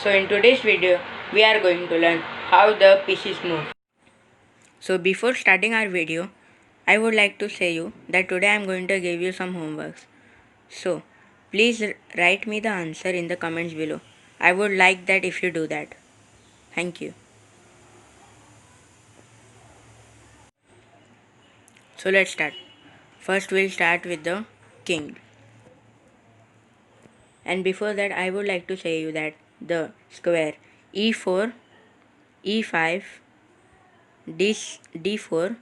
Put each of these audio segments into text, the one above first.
So in today's video, we are going to learn how the pieces move. So before starting our video, I would like to say you that today I am going to give you some homeworks. So please write me the answer in the comments below. I would like that if you do that. Thank you. So let's start. First we'll start with the king. And before that I would like to say you that the square e4, e5, d4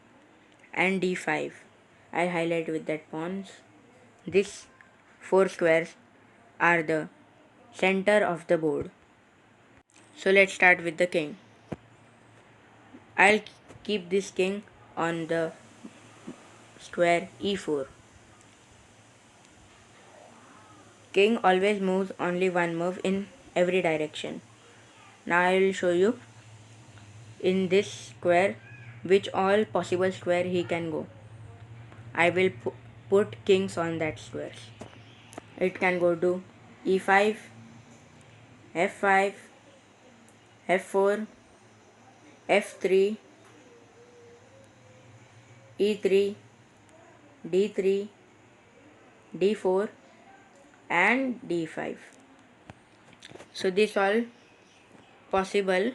and d5. I'll highlight with that pawns. These four squares are the center of the board. So let's start with the king. I'll keep this king on the square e4. King always moves only one move in every direction. Now I will show you in this square which all possible square he can go. I will put kings on that squares. It can go to e5, f5, f4, f3, e3, d3, d4 and d5. So this all possible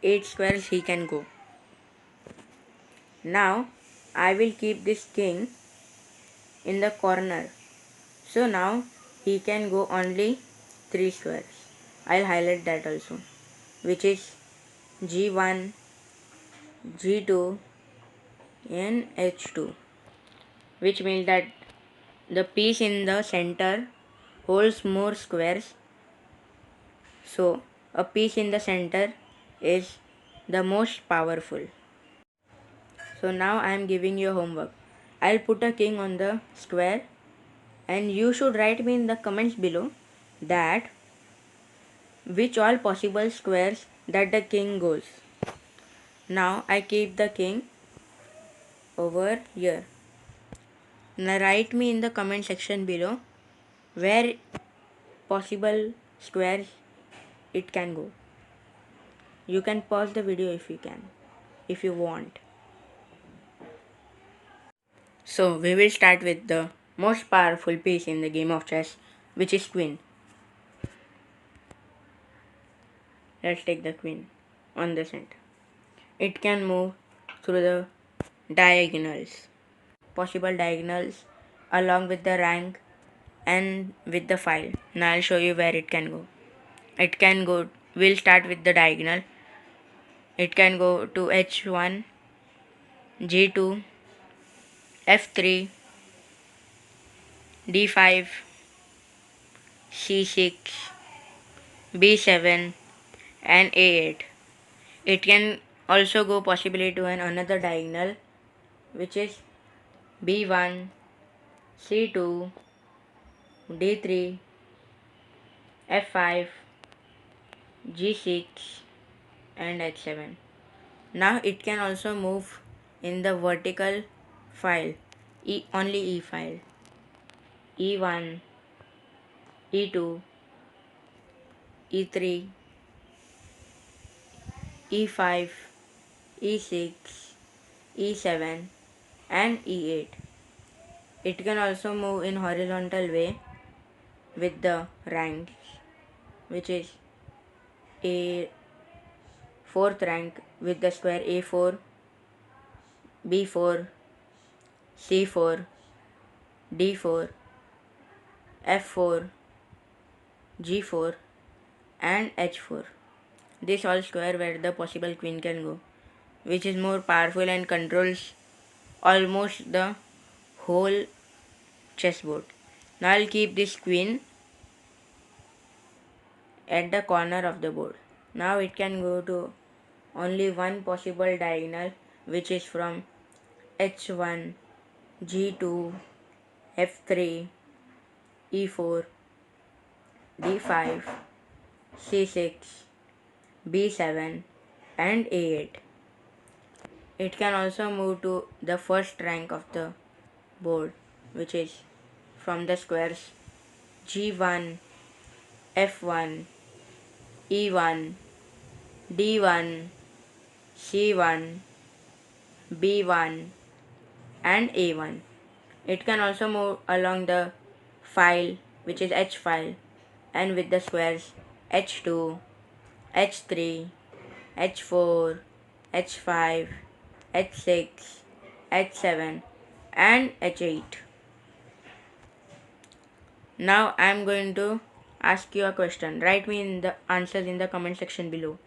8 squares he can go. Now I will keep this king in the corner. So now he can go only 3 squares. I'll highlight that also, which is g1, g2 and h2, which means that the piece in the center holds more squares. So a piece in the center is the most powerful. So now I am giving you homework. I'll put a king on the square and you should write me in the comments below that which all possible squares that the king goes. Now I keep the king over here. Now write me in the comment section below where possible squares it can go. You can pause the video if you want. So we will start with the most powerful piece in the game of chess, which is queen. Let's take the queen on the center. It can move through the diagonals, possible diagonals along with the rank and with the file. Now I'll show you where it can go. It can go, we'll start with the diagonal. It can go to h1, g2, f3, d5, c6, b7 and a8. It can also go possibly to another diagonal, which is b1, c2, d3, f5, g6 and h7. Now it can also move in the vertical file, only e file, e1, e2, e3, e5, e6, e7 and e8. It can also move in horizontal way with the ranks, which is a fourth rank with the square a4, b4, c4, d4, f4, g4 and h4. This all square where the possible queen can go, which is more powerful and controls almost the whole chessboard. Now I'll keep this queen at the corner of the board. Now it can go to only one possible diagonal, which is from h1, g2, f3, e4, d5, c6, b7 and a8. It can also move to the first rank of the board, which is from the squares g1, F1, E1, D1, C1, B1 and A1. It can also move along the file, which is H file, and with the squares H2, H3, H4, H5, H6, H7 and H8. Now I am going to ask you a question. Write me in the answers in the comment section below.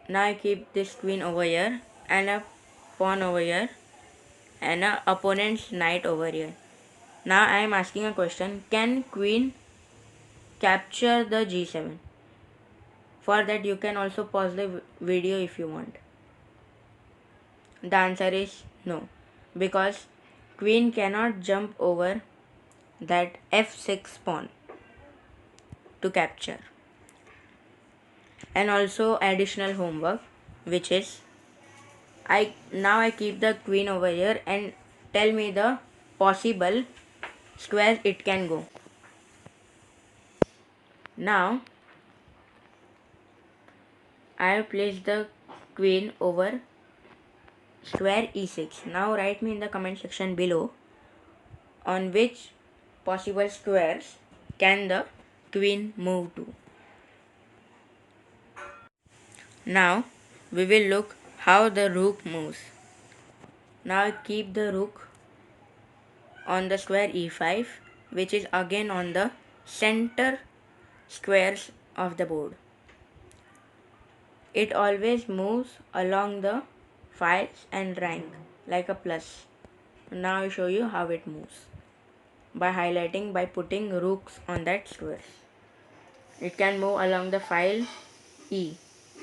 Now I keep this queen over here and a pawn over here and a opponent's knight over here. Now I am asking a question. Can queen capture the g7? For that you can also pause the video if you want. The answer is no, because queen cannot jump over that f6 pawn to capture. And also additional homework, which is I keep the queen over here and tell me the possible squares it can go. Now I have placed the queen over square e6. Now write me in the comment section below on which possible squares can the queen move to. Now we will look how the rook moves. Now I keep the rook on the square e5, which is again on the center squares of the board. It always moves along the files and rank like a plus. Now I show you how it moves by highlighting, by putting rooks on that squares. It can move along the file E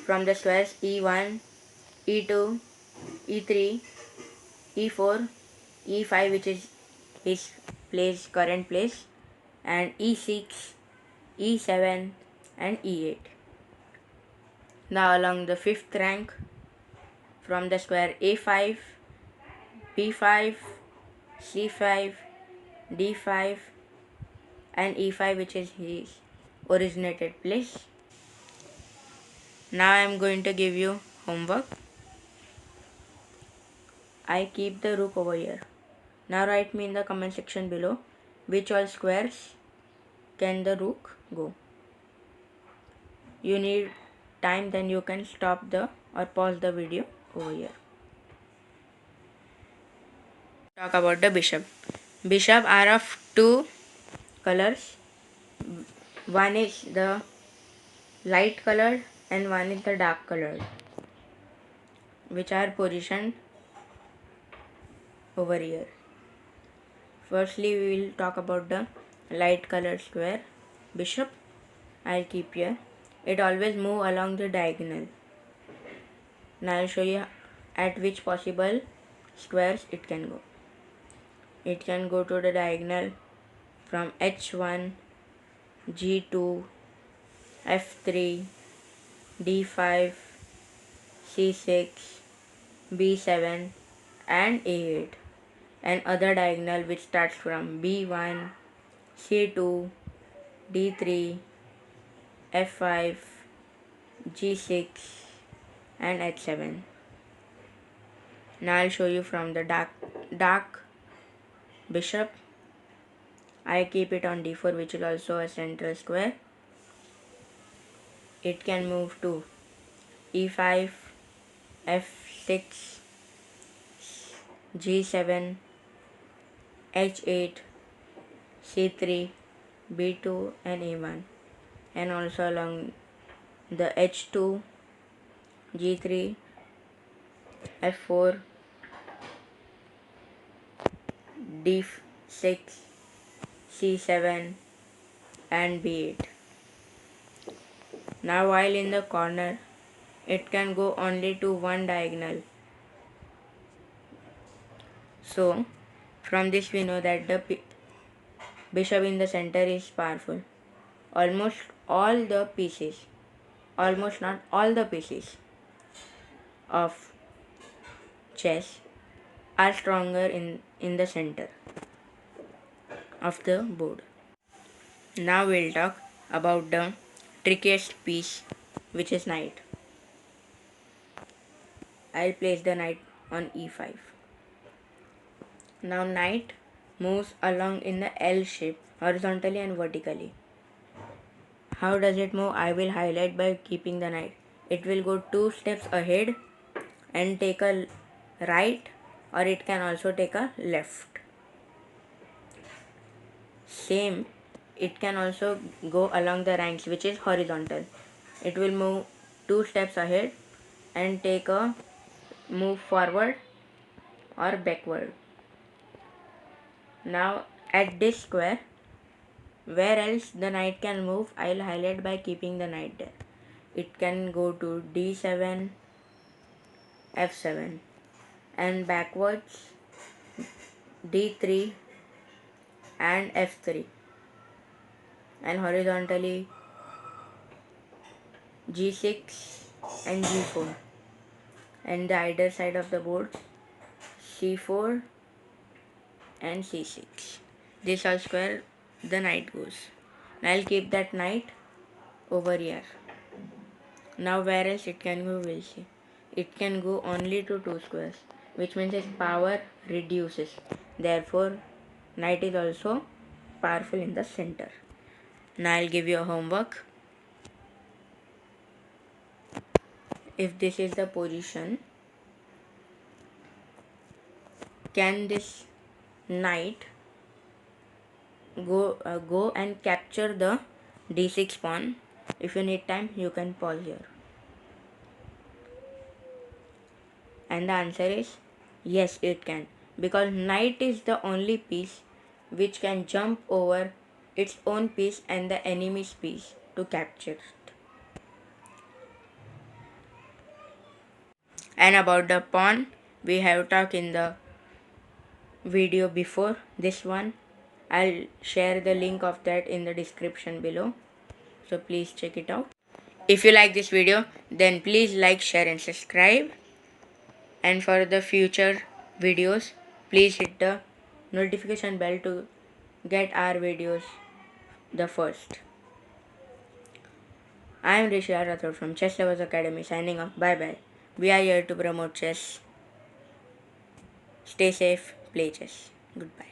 from the squares E1, E2, E3, E4, E5, which is his current place, and E6, E7 and E8. Now along the fifth rank from the square A5, B5, C5, D5 and E5, which is his originated place. Now I am going to give you homework. I keep the rook over here. Now write me in the comment section below which all squares can the rook go. You need time, then you can stop the or pause the video over here. Talk about the bishop. Bishop are of two colors. One is the light colored and one is the dark colored, which are positioned over here. Firstly, we will talk about the light colored square. Bishop I'll keep here. It always move along the diagonal. Now I'll show you at which possible squares it can go. It can go to the diagonal from h1, g2, f3, d5, c6, b7 and a8, and other diagonal which starts from b1, c2, d3, f5, g6 and h7. Now I'll show you from the dark bishop. I keep it on d4, which is also a central square. It can move to e5, f6, g7, h8, c3, b2 and a1, and also along the h2, g3, f4, d6, c7 and b8. Now while in the corner, it can go only to one diagonal. So from this we know that the bishop in the center is powerful. Almost all the pieces, almost not all the pieces of chess are stronger in the center of the board. Now we'll talk about the trickiest piece, which is knight. I'll place the knight on e5. Now knight moves along in the L shape, horizontally and vertically. How does it move? I will highlight by keeping the knight. It will go 2 steps ahead and take a right, or it can also take a left. Same, it can also go along the ranks, which is horizontal. It will move 2 steps ahead and take a move forward or backward. Now at this square, where else the knight can move, I'll highlight by keeping the knight there. It can go to d7, f7, and backwards d3 and f3, and horizontally g6 and g4, and the either side of the board c4 and c6. This all square the knight goes. I'll keep that knight over here. Now where else it can go, we'll see. It can go only to 2 squares, which means its power reduces. Therefore, knight is also powerful in the center. Now I'll give you a homework. If this is the position, can this knight go and capture the d6 pawn? If you need time, you can pause here. And the answer is yes, it can, because knight is the only piece which can jump over its own piece and the enemy's piece to capture it. And about the pawn, we have talked in the video before this one. I'll share the link of that in the description below, so please check it out. If you like this video, then please like, share and subscribe. And for the future videos, please hit the notification bell to get our videos the first. I am Rishi Rathod from Chess Lovers Academy signing off. Bye bye. We are here to promote chess. Stay safe, play chess. Goodbye.